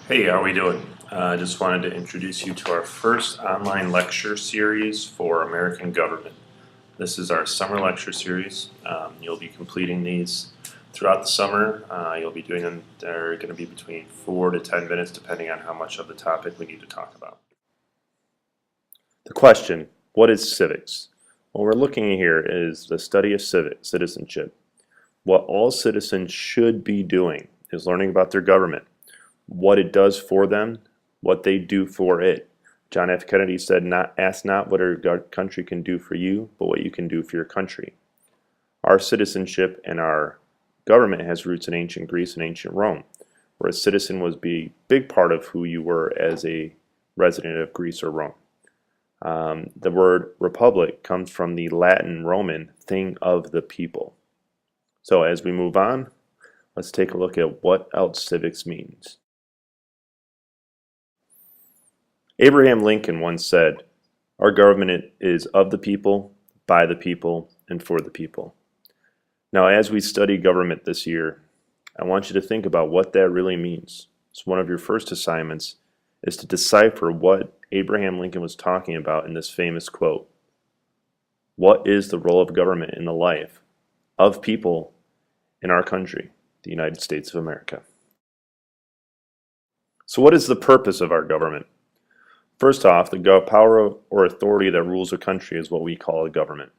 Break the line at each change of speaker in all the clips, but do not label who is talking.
Hey, how are we doing? I just wanted to introduce you to our first online lecture series for American government. This is our summer lecture series. You'll be completing these throughout the summer. You'll be doing them, they're going to be between 4 to 10 minutes depending on how much of the topic we need to talk about. The question, what is civics? What we're looking at here is the study of citizenship. What all citizens should be doing is learning about their government, what it does for them, what they do for it. John F. Kennedy said, ask not what our country can do for you, but what you can do for your country. Our citizenship and our government has roots in ancient Greece and ancient Rome, where a citizen was a big part of who you were as a resident of Greece or Rome. The word republic comes from the Latin Roman thing of the people. So as we move on, let's take a look at what else civics means. Abraham Lincoln once said, "Our government is of the people, by the people, and for the people." Now, as we study government this year, I want you to think about what that really means. So one of your first assignments is to decipher what Abraham Lincoln was talking about in this famous quote. What is the role of government in the life of people in our country, the United States of America? So what is the purpose of our government? First off, the power or authority that rules a country is what we call a government.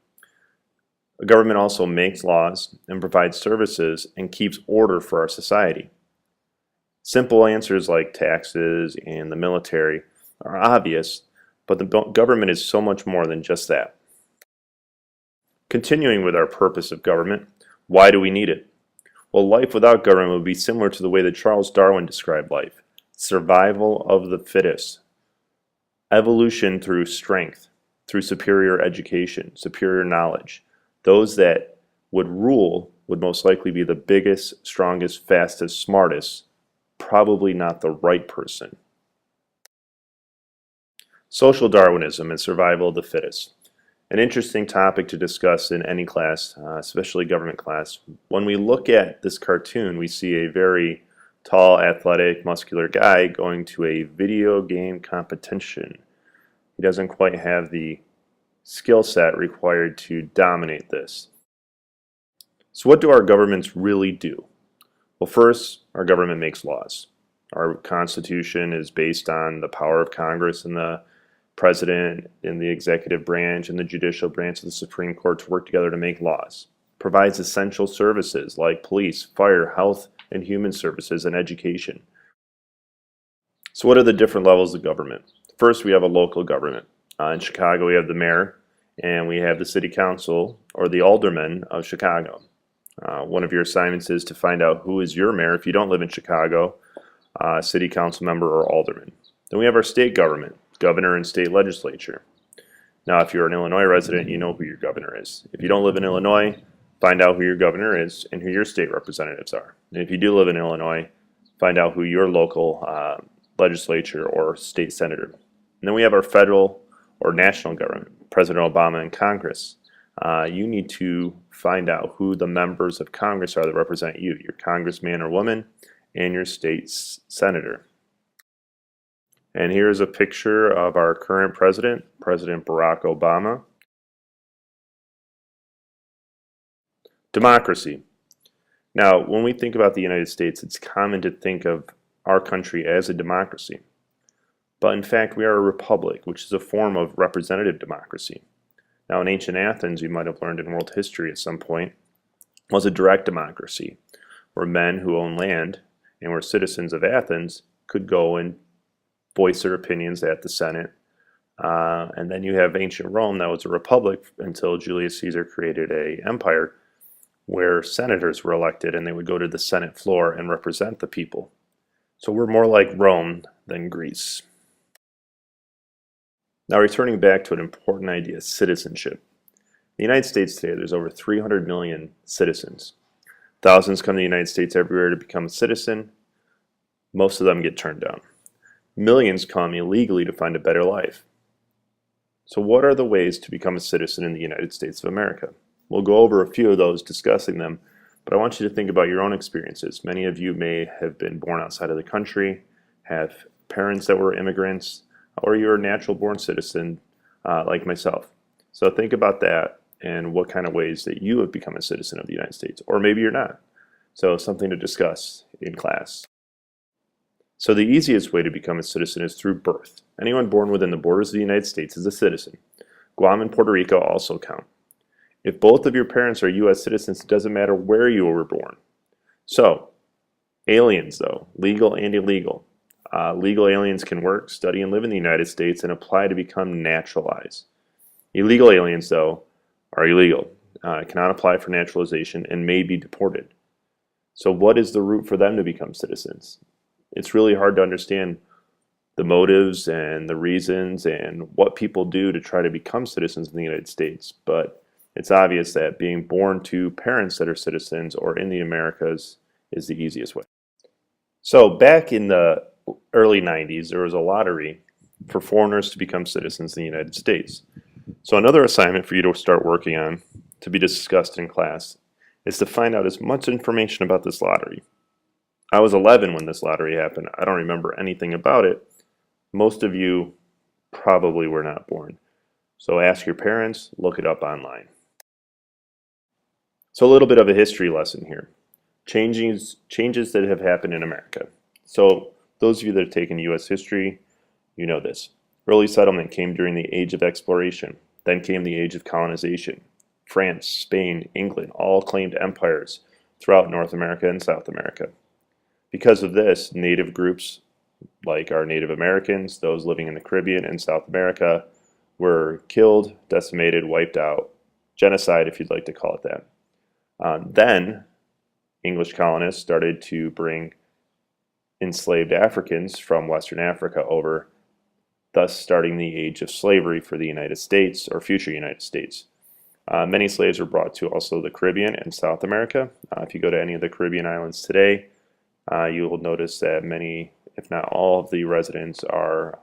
A government also makes laws and provides services and keeps order for our society. Simple answers like taxes and the military are obvious, but the government is so much more than just that. Continuing with our purpose of government, why do we need it? Well, life without government would be similar to the way that Charles Darwin described life: survival of the fittest. Evolution through strength, through superior education, superior knowledge. Those that would rule would most likely be the biggest, strongest, fastest, smartest, probably not the right person. Social Darwinism and survival of the fittest. An interesting topic to discuss in any class, especially government class. When we look at this cartoon, we see a very tall, athletic, muscular guy going to a video game competition. He doesn't quite have the skill set required to dominate this. So what do our governments really do? Well, first, our government makes laws. Our Constitution is based on the power of Congress and the President and the executive branch and the judicial branch of the Supreme Court to work together to make laws. Provides essential services like police, fire, health, and human services, and education. So what are the different levels of government? First, we have a local government. In Chicago, we have the mayor, and we have the city council, or the aldermen of Chicago. One of your assignments is to find out who is your mayor if you don't live in Chicago, city council member, or alderman. Then we have our state government, governor and state legislature. Now, if you're an Illinois resident, you know who your governor is. If you don't live in Illinois, find out who your governor is and who your state representatives are. And if you do live in Illinois, find out who your local legislature or state senator. And then we have our federal or national government, President Obama and Congress. You need to find out who the members of Congress are that represent you, your congressman or woman, and your state senator. And here's a picture of our current president, President Barack Obama. Democracy. Now, when we think about the United States, it's common to think of our country as a democracy. But in fact, we are a republic, which is a form of representative democracy. Now, in ancient Athens, you might have learned in world history at some point, was a direct democracy, where men who owned land and were citizens of Athens could go and voice their opinions at the Senate. And then you have ancient Rome that was a republic until Julius Caesar created an empire where senators were elected and they would go to the Senate floor and represent the people. So we're more like Rome than Greece. Now, returning back to an important idea, citizenship. In the United States today, there's over 300 million citizens. Thousands come to the United States every year to become a citizen. Most of them get turned down. Millions come illegally to find a better life. So what are the ways to become a citizen in the United States of America? We'll go over a few of those, discussing them, but I want you to think about your own experiences. Many of you may have been born outside of the country, have parents that were immigrants, or you're a natural born citizen like myself. So think about that and what kind of ways that you have become a citizen of the United States, or maybe you're not. So something to discuss in class. So the easiest way to become a citizen is through birth. Anyone born within the borders of the United States is a citizen. Guam and Puerto Rico also count. If both of your parents are U.S. citizens, it doesn't matter where you were born. So, aliens though, legal and illegal. Legal aliens can work, study, and live in the United States and apply to become naturalized. Illegal aliens though are illegal, cannot apply for naturalization, and may be deported. So what is the route for them to become citizens? It's really hard to understand the motives and the reasons and what people do to try to become citizens in the United States, but it's obvious that being born to parents that are citizens or in the Americas is the easiest way. So back in the early 90s, there was a lottery for foreigners to become citizens in the United States. So another assignment for you to start working on, to be discussed in class, is to find out as much information about this lottery. I was 11 when this lottery happened. I don't remember anything about it. Most of you probably were not born. So ask your parents, look it up online. So a little bit of a history lesson here. Changes that have happened in America. So those of you that have taken U.S. history, you know this. Early settlement came during the Age of Exploration. Then came the Age of Colonization. France, Spain, England all claimed empires throughout North America and South America. Because of this, native groups like our Native Americans, those living in the Caribbean and South America, were killed, decimated, wiped out, genocide if you'd like to call it that. Then English colonists started to bring enslaved Africans from Western Africa over, thus starting the age of slavery for the United States or future United States. Many slaves were brought to also the Caribbean and South America. If you go to any of the Caribbean islands today, you will notice that many, if not all, of the residents are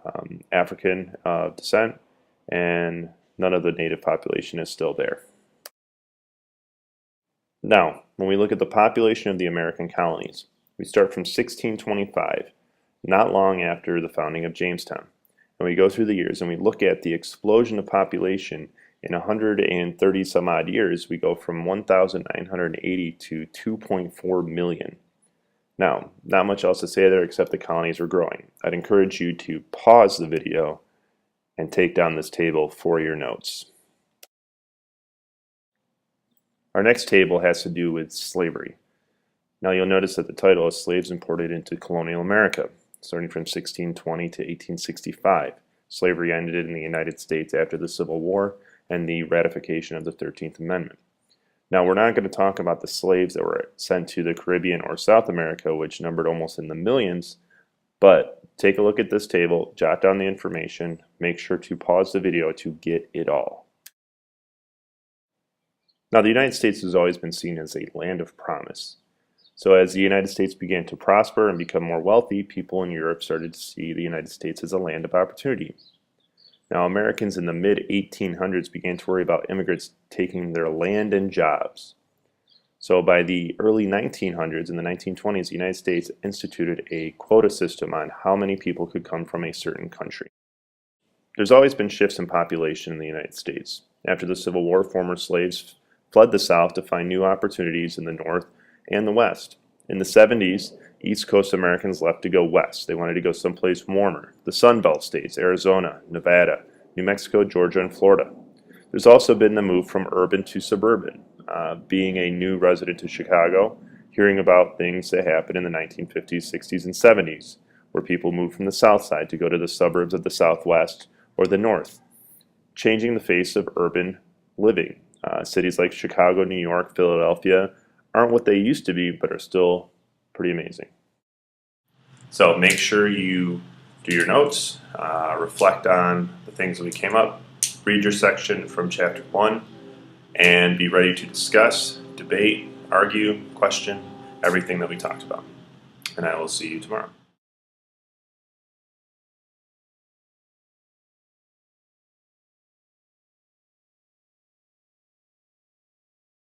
African descent, and none of the native population is still there. Now, when we look at the population of the American colonies, we start from 1625, not long after the founding of Jamestown. And we go through the years and we look at the explosion of population. In 130 some odd years, we go from 1,980 to 2.4 million. Now, not much else to say there except the colonies are growing. I'd encourage you to pause the video and take down this table for your notes. Our next table has to do with slavery. Now you'll notice that the title is Slaves Imported into Colonial America, starting from 1620 to 1865. Slavery ended in the United States after the Civil War and the ratification of the 13th Amendment. Now we're not going to talk about the slaves that were sent to the Caribbean or South America, which numbered almost in the millions, but take a look at this table, jot down the information, make sure to pause the video to get it all. Now the United States has always been seen as a land of promise. So as the United States began to prosper and become more wealthy, people in Europe started to see the United States as a land of opportunity. Now Americans in the mid-1800s began to worry about immigrants taking their land and jobs. So by the early 1900s, in the 1920s, the United States instituted a quota system on how many people could come from a certain country. There's always been shifts in population in the United States. After the Civil War, former slaves fled the South to find new opportunities in the North and the West. In the 70s, East Coast Americans left to go west. They wanted to go someplace warmer. The Sun Belt states, Arizona, Nevada, New Mexico, Georgia, and Florida. There's also been the move from urban to suburban. Being a new resident to Chicago, hearing about things that happened in the 1950s, 60s, and 70s, where people moved from the South Side to go to the suburbs of the Southwest or the North, changing the face of urban living. Cities like Chicago, New York, Philadelphia aren't what they used to be, but are still pretty amazing. So make sure you do your notes, reflect on the things that we came up, read your section from Chapter 1, and be ready to discuss, debate, argue, question everything that we talked about. And I will see you tomorrow.